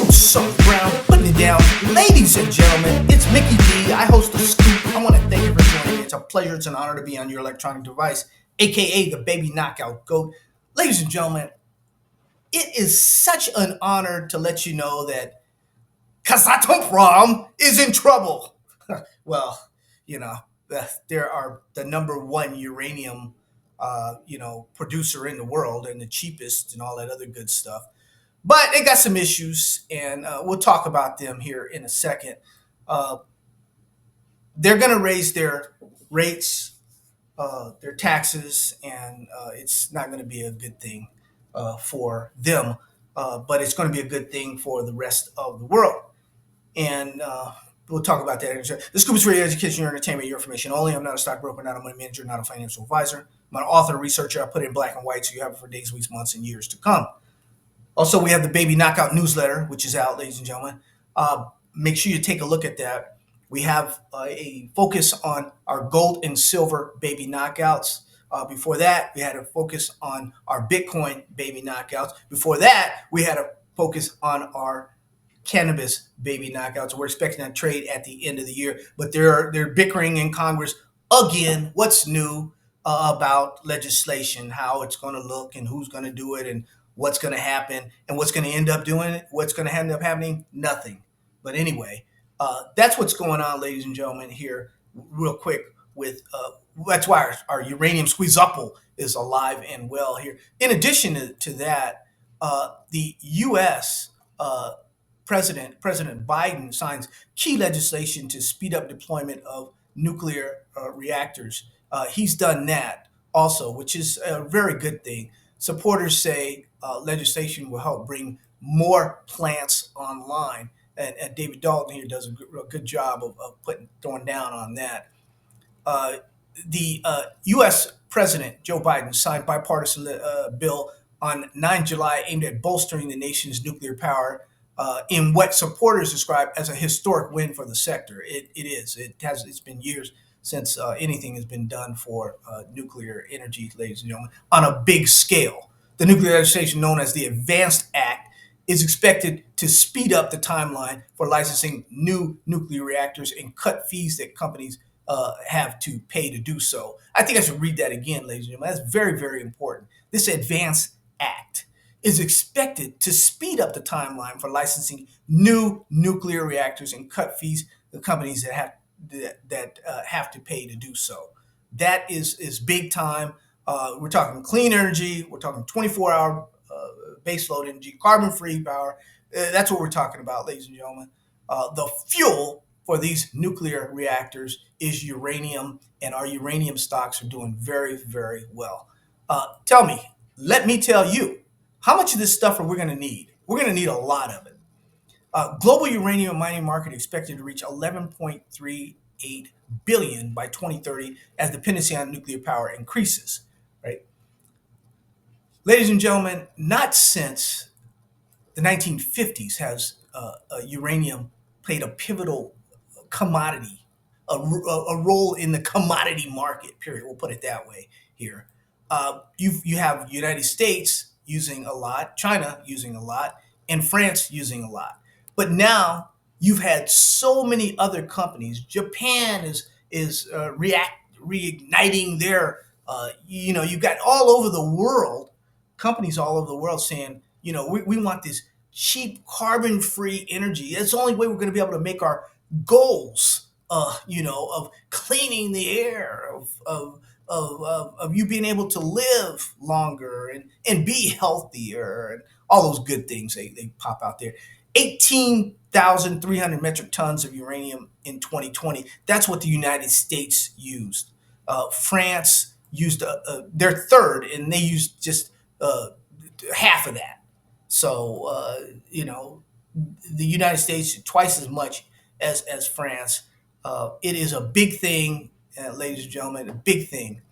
boots on the ground, putting it down. Ladies and gentlemen, it's Mickey D. I host the Scoop. I want to thank you for joining me. It's a pleasure, it's an honor to be on your electronic device, aka the Baby Knockout Goat. Ladies and gentlemen, it is such an honor to let you know that Kazakhstan is in trouble. Well, you know, there are the number one uranium, producer in the world and the cheapest and all that other good stuff. But they got some issues, and we'll talk about them here in a second. Uh, they're going to raise their rates, their taxes, and it's not going to be a good thing for them, but it's going to be a good thing for the rest of the world. And we'll talk about that. The Scoop is for your education, your entertainment, your information only. I'm not a stockbroker, not a money manager, not a financial advisor. I'm an author, researcher. I put it in black and white so you have it for days, weeks, months, and years to come. Also, we have the Baby Knockout newsletter, which is out, ladies and gentlemen. Make sure you take a look at that. We have a focus on our gold and silver baby knockouts. Before that, we had a focus on our Bitcoin baby knockouts. Before that, we had a focus on our cannabis baby knockouts. We're expecting that trade at the end of the year, but they're bickering in Congress again. What's new about legislation, how it's going to look, and who's going to do it, and what's going to happen, and what's going to end up doing it? What's going to end up happening? Nothing. But anyway, that's what's going on, ladies and gentlemen. Here, real quick, with that's why our uranium squeeze-upple is alive and well here. In addition to that, the U.S. President Biden signs key legislation to speed up deployment of nuclear reactors. He's done that also, which is a very good thing. Supporters say legislation will help bring more plants online, and David Dalton here does a good job of throwing down on that. Uh, the U.S. President Joe Biden signed bipartisan bill on 9 July aimed at bolstering the nation's nuclear power in what supporters describe as a historic win for the sector. It is. It's been years since anything has been done for nuclear energy, ladies and gentlemen, on a big scale. The nuclear legislation known as the Advanced Act is expected to speed up the timeline for licensing new nuclear reactors and cut fees that companies have to pay to do so. I think I should read that again, ladies and gentlemen. That's very, very important. This Advanced Act is expected to speed up the timeline for licensing new nuclear reactors and cut fees to companies that have to pay to do so. That is big time. We're talking clean energy. We're talking 24-hour baseload energy, carbon-free power. That's what we're talking about, ladies and gentlemen. The fuel for these nuclear reactors is uranium, and our uranium stocks are doing very, very well. Let me tell you, how much of this stuff are we going to need? We're going to need a lot of it. Global uranium mining market expected to reach 11.38 billion by 2030 as dependency on nuclear power increases. Right, ladies and gentlemen, not since the 1950s has uranium played a pivotal commodity, a role in the commodity market. Period. We'll put it that way here. You have United States using a lot, China using a lot, and France using a lot. But now you've had so many other companies. Japan is reigniting their. You've got all over the world, companies all over the world saying, we want this cheap carbon-free energy. That's the only way we're going to be able to make our goals. Of cleaning the air, of you being able to live longer and be healthier and all those good things they pop out there. 18,300 metric tons of uranium in 2020. That's what the United States used. France used their third, and they used just half of that. So, the United States twice as much as France. It is a big thing, ladies and gentlemen, a big thing.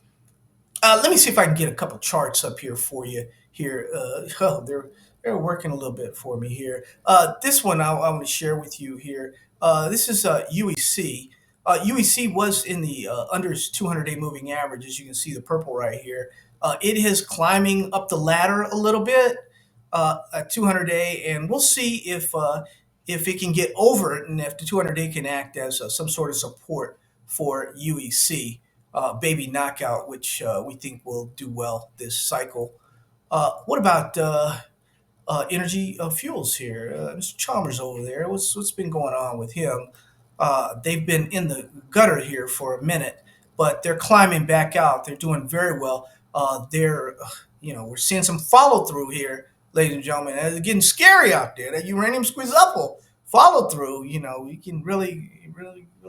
Let me see if I can get a couple charts up here for you. Here, they're working a little bit for me here. This one I want to share with you here. This is UEC. UEC was in the under 200-day moving average, as you can see the purple right here. It is climbing up the ladder a little bit. at 200-day, and we'll see if it can get over it, and if the 200-day can act as some sort of support for UEC, baby knockout, which we think will do well this cycle. What about energy fuels here? Mr. Chalmers over there. What's been going on with him? They've been in the gutter here for a minute, but they're climbing back out. They're doing very well. We're seeing some follow through here, ladies and gentlemen. It's getting scary out there. That uranium squeeze-up follow through. You can really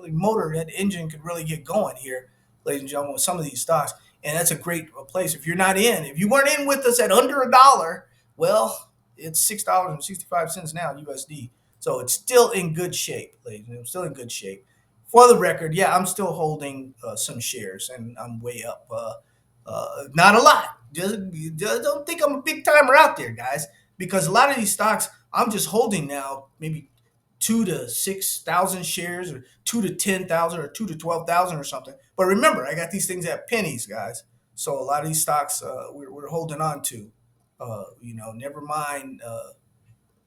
motor that engine could really get going here, ladies and gentlemen, with some of these stocks. And that's a great place. If you're not in, if you weren't in with us at under a dollar, well, it's $6.65 now USD. So it's still in good shape, ladies. It's still in good shape. For the record, yeah, I'm still holding some shares, and I'm way up. Not a lot. Just don't think I'm a big timer out there, guys, because a lot of these stocks I'm just holding now, maybe 2 to 6,000 shares, or 2 to 10,000, or 2 to 12,000, or something. But remember, I got these things at pennies, guys. So a lot of these stocks we're holding on to. Never mind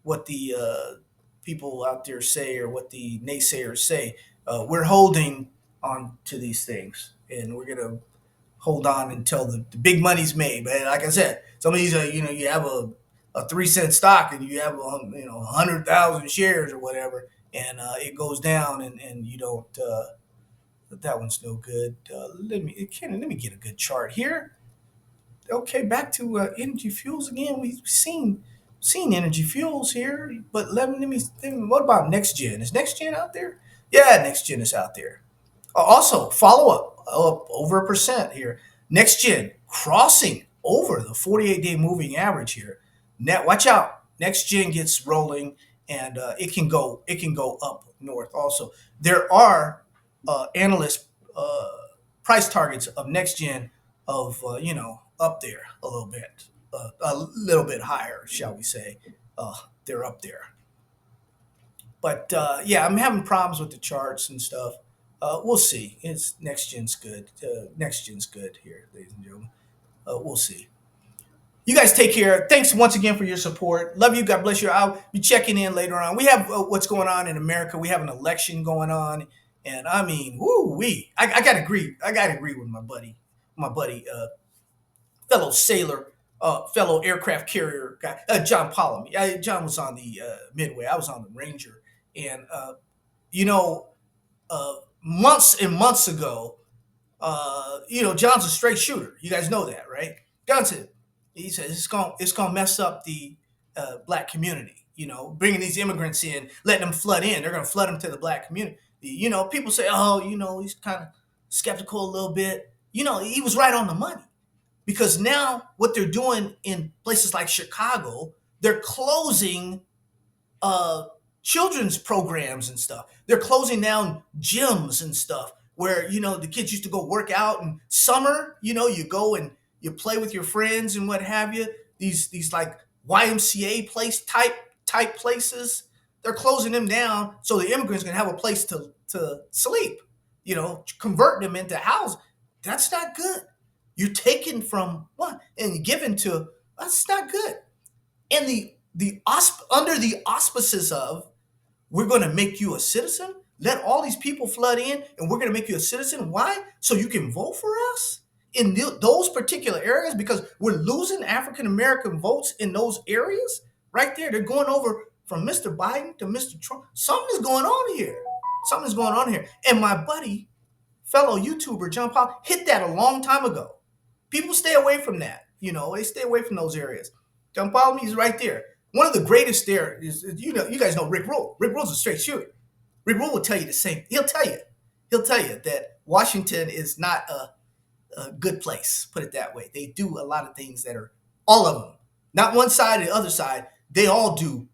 what the people out there say or what the naysayers say. We're holding on to these things, and we're gonna hold on until the big money's made. But like I said, some of these, you have a 3 cent stock, and you have 100,000 shares or whatever, and it goes down, and you don't. That one's no good. Let me get a good chart here. Okay, back to energy fuels again. We've seen energy fuels here, but let me think. What about next gen? Is next gen out there? Yeah, next gen is out there. Also, follow up over 1% here. Next gen crossing over the 48-day moving average here. Net, watch out. Next gen gets rolling, and it can go up north. Also, there are analyst price targets of next gen of up there a little bit higher, shall we say? They're up there. But yeah, I'm having problems with the charts and stuff. We'll see. It's next gen's good. Next gen's good here, ladies and gentlemen. We'll see. You guys take care. Thanks once again for your support. Love you. God bless you. I'll be checking in later on. We have what's going on in America. We have an election going on, and I mean, woo wee. I gotta agree. I gotta agree with my buddy, fellow sailor, fellow aircraft carrier guy, John Pollum. John was on the Midway. I was on the Ranger, and you know, months and months ago, John's a straight shooter. You guys know that, right? John said, he says it's gonna mess up the black community. Bringing these immigrants in, letting them flood in. They're gonna flood them to the black community. People say, oh, he's kind of skeptical a little bit. He was right on the money, because now what they're doing in places like Chicago, they're closing uh, children's programs and stuff. They're closing down gyms and stuff where the kids used to go work out in summer. You go and you play with your friends and what have you. These like YMCA place type places. They're closing them down so the immigrants can have a place to sleep. Converting them into houses. That's not good. You're taken from one and given to. That's not good. And under the auspices of, we're going to make you a citizen. Let all these people flood in, and we're going to make you a citizen. Why? So you can vote for us in those particular areas, because we're losing African American votes in those areas. Right there, they're going over from Mr. Biden to Mr. Trump. Something is going on here. Something's going on here. And my buddy, fellow YouTuber John Paul, hit that a long time ago. People stay away from that. They stay away from those areas. John Paul is right there. One of the greatest there is, you guys know Rick Rule. Rick Rule's a straight shooter. Rick Rule will tell you the same. He'll tell you that Washington is not a good place. Put it that way. They do a lot of things that are, all of them, not one side or the other side. They all do,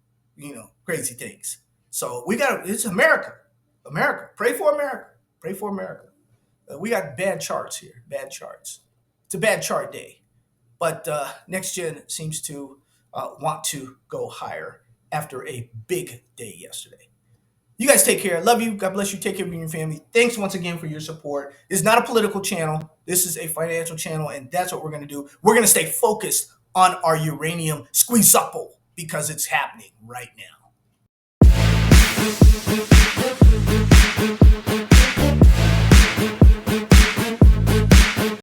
crazy things. So it's America. America. Pray for America. Pray for America. We got bad charts here. Bad charts. It's a bad chart day. But next gen seems to want to go higher after a big day yesterday. You guys take care. Love you. God bless you. Take care of your family. Thanks once again for your support. It's not a political channel. This is a financial channel, and that's what we're going to do. We're going to stay focused on our uranium squeeze up because it's happening right now.